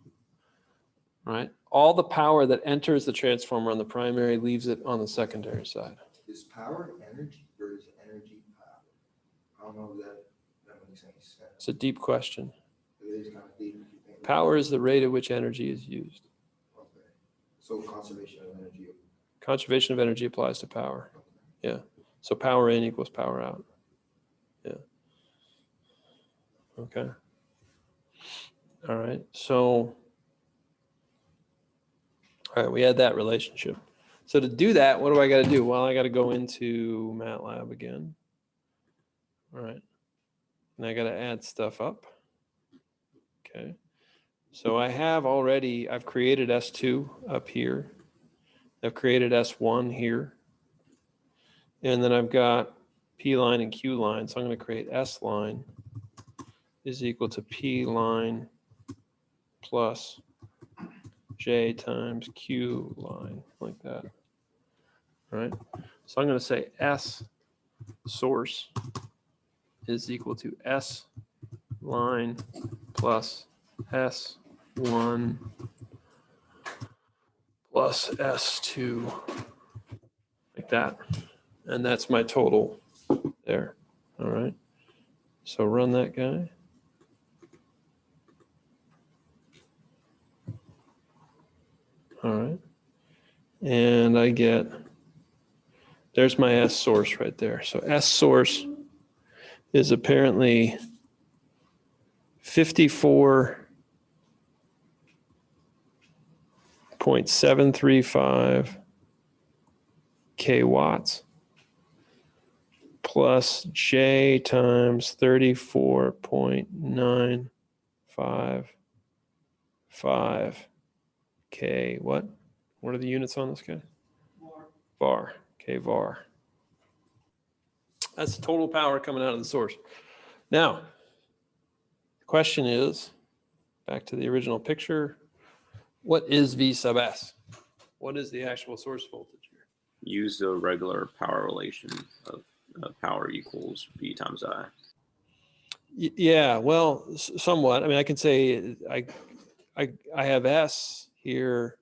Right? All the power that enters the transformer on the primary leaves it on the secondary side. Is power energy or is energy power? I don't know if that makes any sense. It's a deep question. It is kind of deep. If you think Power is the rate at which energy is used. Okay. So conservation of energy. Conservation of energy applies to power. Yeah. So power in equals power out. Yeah. Okay. All right. So, all right, we had that relationship. So to do that, what do I got to do? Well, I got to go into Matlab again. All right. And I got to add stuff up. Okay. So I have already, I've created S2 up here. I've created S1 here. And then I've got P line and Q line. So I'm going to create S line is equal to P line plus J times Q line, like that. All right. So I'm going to say S source is equal to S line plus S1 plus S2, like that. And that's my total there. All right. So run that guy. All right. And I get, there's my S source right there. So S source is apparently 54.735 k-watts plus J times 34.955 K. What? What are the units on this guy? VAR. K VAR. That's total power coming out of the source. Now, the question is, back to the original picture, what is V sub S? What is the actual source voltage here? Use the regular power relation of power equals V times I. Yeah, well, somewhat. I mean, I can say I have S here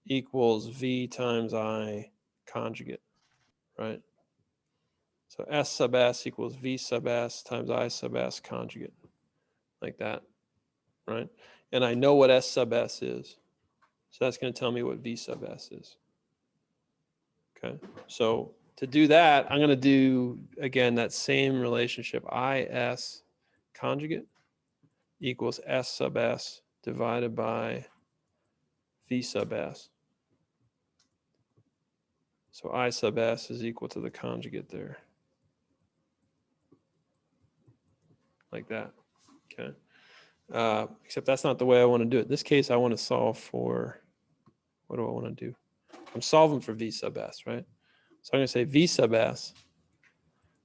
equals V times I conjugate, right? So S sub S equals V sub S times I sub S conjugate, like that, right? And I know what S sub S is. So that's going to tell me what V sub S is. Okay, so to do that, I'm going to do, again, that same relationship, IS conjugate equals S sub S divided by V sub S. So I sub S is equal to the conjugate there. Like that, okay? Except that's not the way I want to do it. In this case, I want to solve for, what do I want to do? I'm solving for V sub S, right? So I'm going to say V sub S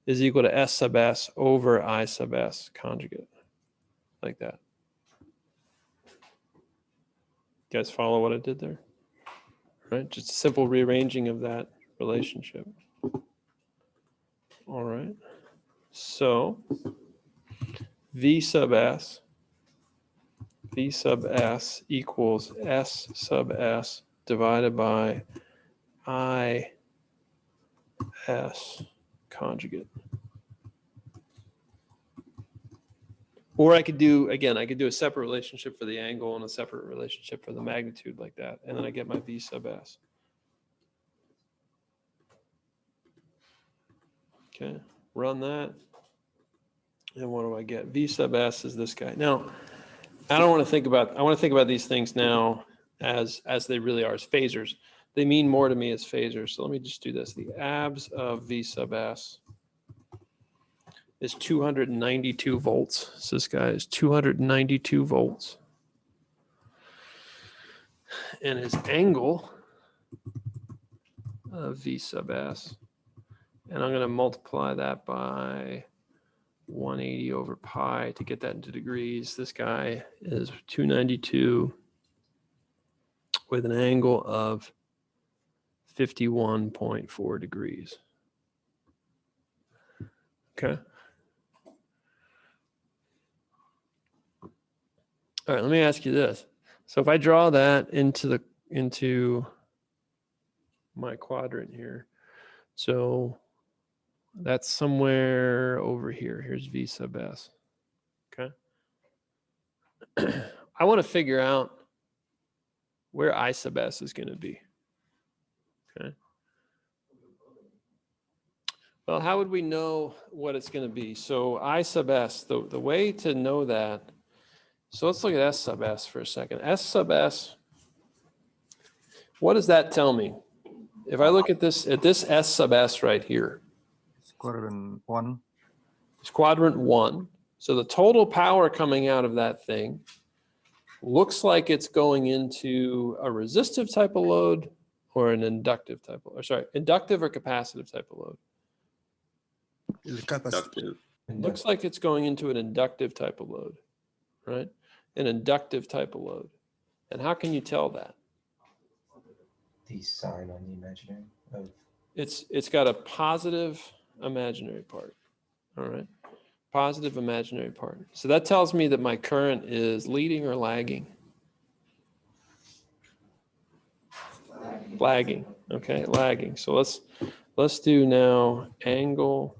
is equal to S sub S over I sub S conjugate, like that. You guys follow what I did there? Right? Just a simple rearranging of that relationship. All right. So V sub S equals S sub S divided by I S conjugate. Or I could do, again, I could do a separate relationship for the angle and a separate relationship for the magnitude, like that. And then I get my V sub S. Okay, run that. And what do I get? V sub S is this guy. Now, I want to think about these things now as they really are, as phasors. They mean more to me as phasors. So let me just do this. The abs of V sub S is 292 volts. So this guy is 292 volts. And his angle of V sub S, and I'm going to multiply that by 180 over pi to get that into degrees. This guy is 292 with an angle of 51.4 degrees. Okay. All right, let me ask you this. So if I draw that into my quadrant here, so that's somewhere over here. Here's V sub S. Okay. I want to figure out where I sub S is going to be. Okay. Well, how would we know what it's going to be? So I sub S, the way to know that, so let's look at S sub S for a second. S sub S, what does that tell me? if I look at this S sub S right here, Quadrant 1. it's quadrant 1. So the total power coming out of that thing looks like it's going into a resistive type of load or an inductive type of, or sorry, inductive or capacitive type of load. Inductive. Looks like it's going into an inductive type of load, right? An inductive type of load. And how can you tell that? The sign on the imaginary of It's got a positive imaginary part, all right? Positive imaginary part. So that tells me that my current is leading or lagging? Lagging, okay, lagging. So let's do now angle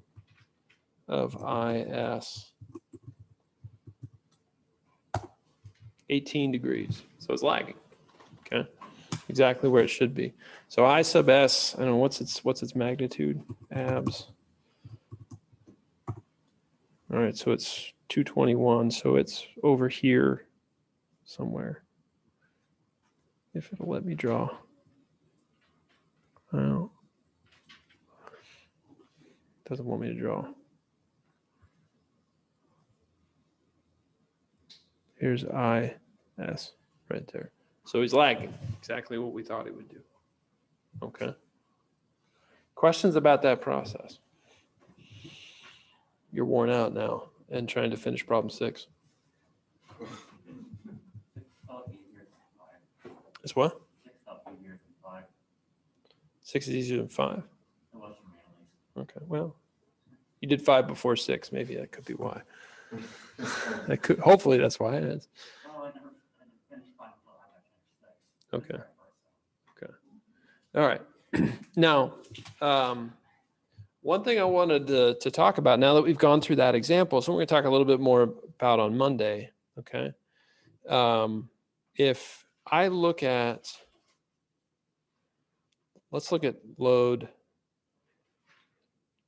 of IS 18 degrees. So it's lagging, okay? Exactly where it should be. So I sub S, I don't know, what's its magnitude? Abs. All right, so it's 221, so it's over here somewhere. If it'll let me draw. Oh. Doesn't want me to draw. Here's IS right there. So he's lagging, exactly what we thought he would do. Okay. Questions about that process? You're worn out now and trying to finish problem 6. It's what? 6 is easier than 5. Okay, well, you did 5 before 6. Maybe that could be why. That could, hopefully that's why it is. Okay. Okay. All right. Now, one thing I wanted to talk about now that we've gone through that example, so we're going to talk a little bit more about on Monday. Okay. If I look at, let's look at load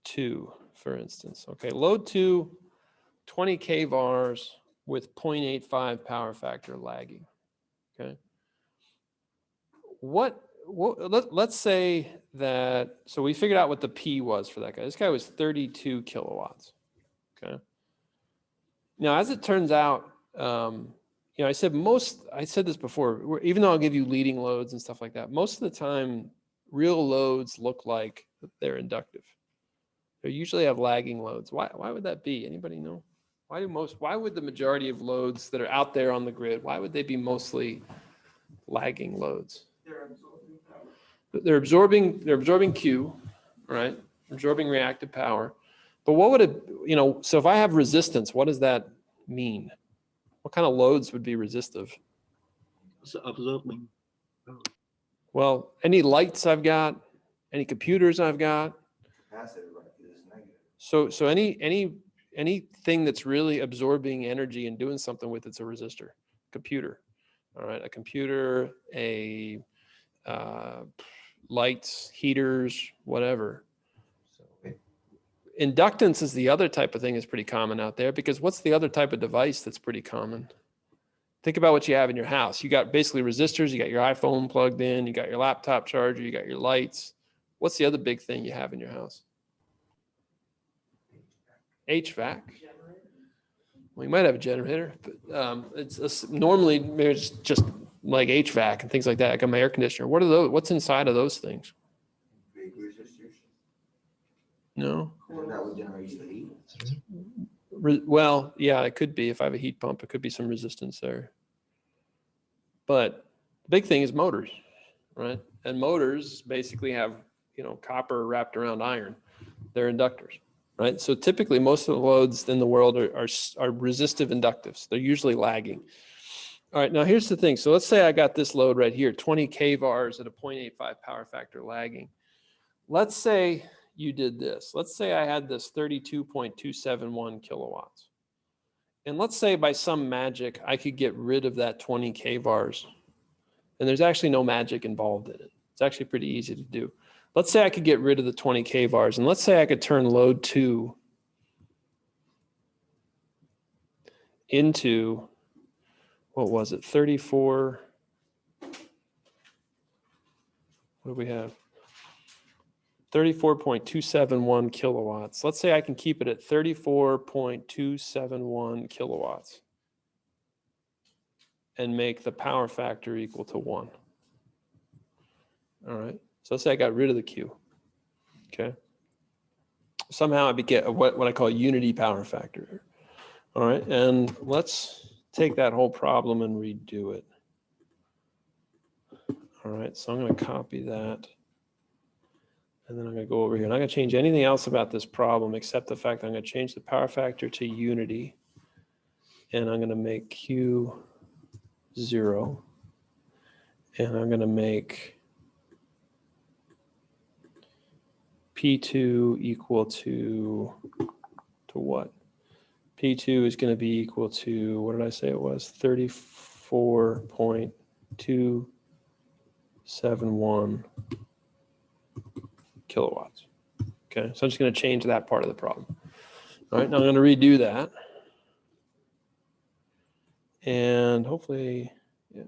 2, for instance. Okay. Load 2, 20 kVARs with 0.85 power factor lagging. Okay. Let's say that, so we figured out what the P was for that guy. This guy was 32 kilowatts. Okay. Now, as it turns out, I said this before, even though I'll give you leading loads and stuff like that, most of the time, real loads look like they're inductive. They usually have lagging loads. Why would that be? Anybody know? Why would the majority of loads that are out there on the grid, why would they be mostly lagging loads? They're absorbing Q, right? Absorbing reactive power. But what would it, so if I have resistance, what does that mean? What kind of loads would be resistive? It's absorbing. Well, any lights I've got, any computers I've got. Capacitive, right, is negative. So anything that's really absorbing energy and doing something with it's a resistor. Computer, all right, a computer, a lights, heaters, whatever. Inductance is the other type of thing that's pretty common out there, because what's the other type of device that's pretty common? Think about what you have in your house. You got basically resistors, you got your iPhone plugged in, you got your laptop charger, you got your lights. What's the other big thing you have in your house? HVAC. Well, you might have a generator, but normally there's just like HVAC and things like that, like my air conditioner. What are those? What's inside of those things? Big resistors. No. Isn't that what generates the heat? Well, yeah, it could be. If I have a heat pump, it could be some resistance there. But the big thing is motors, right? And motors basically have, copper wrapped around iron. They're inductors, right? So typically most of the loads in the world are resistive inductives. They're usually lagging. All right, now here's the thing. So let's say I got this load right here, 20 kVARs at a 0.85 power factor lagging. Let's say you did this. Let's say I had this 32.271 kilowatts. And let's say by some magic, I could get rid of that 20 kVARs. And there's actually no magic involved in it. It's actually pretty easy to do. Let's say I could get rid of the 20 kVARs. And let's say I could turn load 2 into, what was it, 34, what do we have? 34.271 kilowatts. Let's say I can keep it at 34.271 kilowatts and make the power factor equal to 1. All right. So let's say I got rid of the Q. Okay. Somehow I get what I call unity power factor. All right. And let's take that whole problem and redo it. All right. So I'm going to copy that. And then I'm going to go over here. And I'm going to change anything else about this problem except the fact that I'm going to change the power factor to unity. And I'm going to make Q 0. And I'm going to make P2 equal to what? P2 is going to be equal to, what did I say it was? 34.271 kilowatts. Okay, so I'm just going to change that part of the problem. All right, now I'm going to redo that. And hopefully, yeah,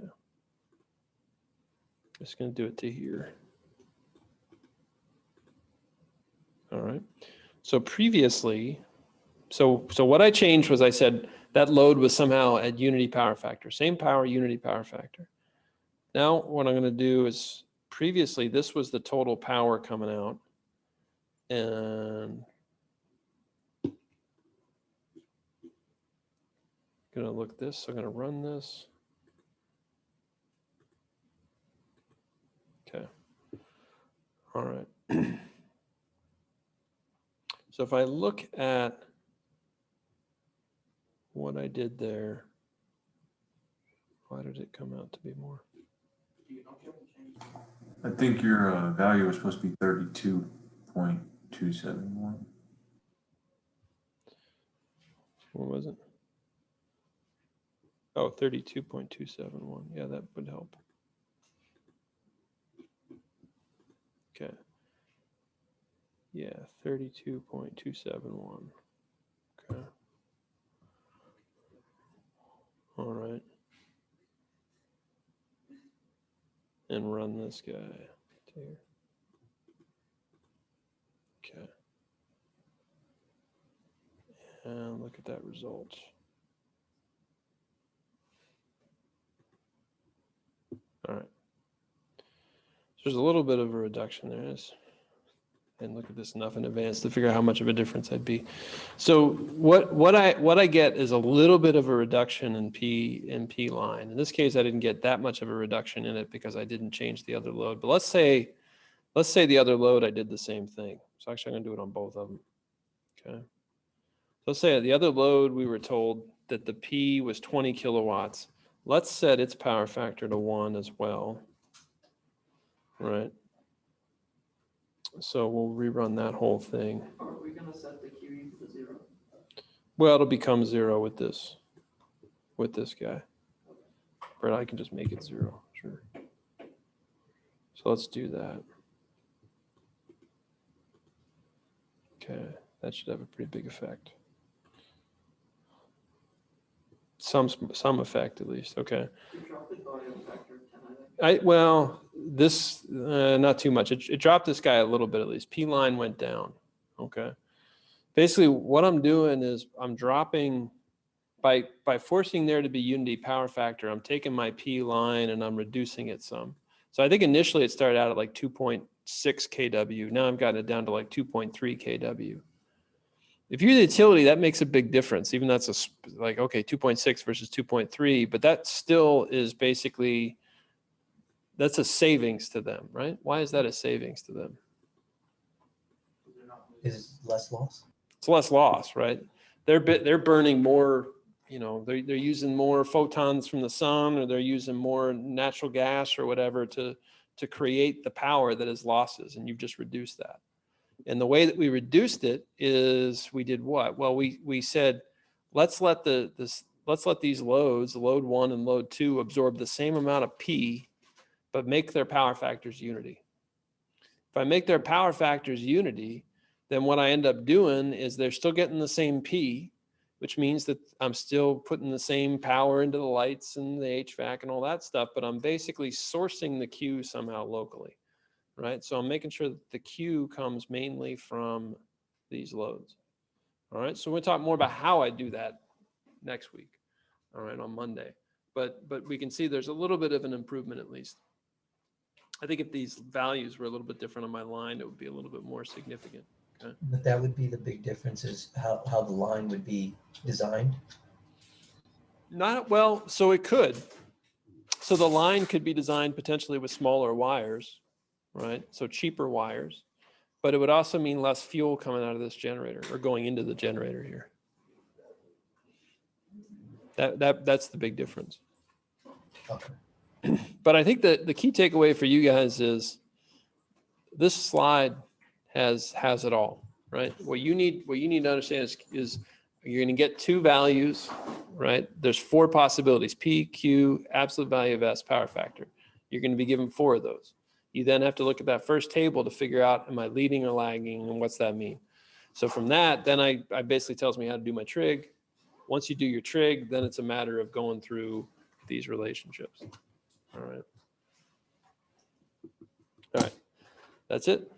just going to do it to here. All right, so previously, so what I changed was I said that load was somehow at unity power factor, same power, unity power factor. Now what I'm going to do is, previously this was the total power coming out, and I'm going to look at this. So I'm going to run this. Okay. All right. So if I look at what I did there, why did it come out to be more? I think your value was supposed to be 32.271. What was it? Oh, 32.271. Yeah, that would help. Okay. Yeah, 32.271. Okay. All right. And run this guy to here. Okay. And look at that result. All right. So there's a little bit of a reduction there. And look at this enough in advance to figure out how much of a difference that'd be. So what I get is a little bit of a reduction in P line. In this case, I didn't get that much of a reduction in it because I didn't change the other load. But let's say the other load I did the same thing. So actually I'm gonna do it on both of them. Okay. So let's say the other load, we were told that the P was 20 kilowatts. Let's set its power factor to 1 as well. Right. So we'll rerun that whole thing. Are we gonna set the Q equal to 0? Well, it'll become 0 with this guy. But I can just make it 0, sure. So let's do that. Okay, that should have a pretty big effect. Some effect at least. Okay. You dropped the volume factor of 10, I think. Well, this not too much. It dropped this guy a little bit at least. P line went down. Okay. Basically, what I'm doing is I'm dropping by forcing there to be unity power factor. I'm taking my P line and I'm reducing it some. So I think initially it started out at like 2.6 kW. Now I've gotten it down to like 2.3 kW. If you're the utility, that makes a big difference. Even that's like, okay, 2.6 versus 2.3, but that still is basically, that's a savings to them, right? Why is that a savings to them? Is less loss? It's less loss, right? They're burning more, you know, they're using more photons from the sun, or they're using more natural gas or whatever to create the power that is losses, and you've just reduced that. And the way that we reduced it is we did what? Well, we said, let's let these loads, load 1 and load 2, absorb the same amount of P, but make their power factors unity. If I make their power factors unity, then what I end up doing is they're still getting the same P, which means that I'm still putting the same power into the lights and the HVAC and all that stuff, but I'm basically sourcing the Q somehow locally. right? So I'm making sure that the Q comes mainly from these loads. All right, so we'll talk more about how I do that next week, all right, on Monday. But we can see there's a little bit of an improvement at least. I think if these values were a little bit different on my line, it would be a little bit more significant. Okay. But that would be the big difference is how the line would be designed. Not well, so it could. So the line could be designed potentially with smaller wires, right? So cheaper wires, but it would also mean less fuel coming out of this generator or going into the generator here. That's the big difference. Okay. But I think that the key takeaway for you guys is this slide has it all, right? What you need to understand is you're going to get two values, right? There's four possibilities: P, Q, absolute value of S, power factor. You're going to be given four of those. You then have to look at that first table to figure out, am I leading or lagging, and what's that mean? So from that, then I basically tells me how to do my trig. Once you do your trig, then it's a matter of going through these relationships. All right. All right. That's it.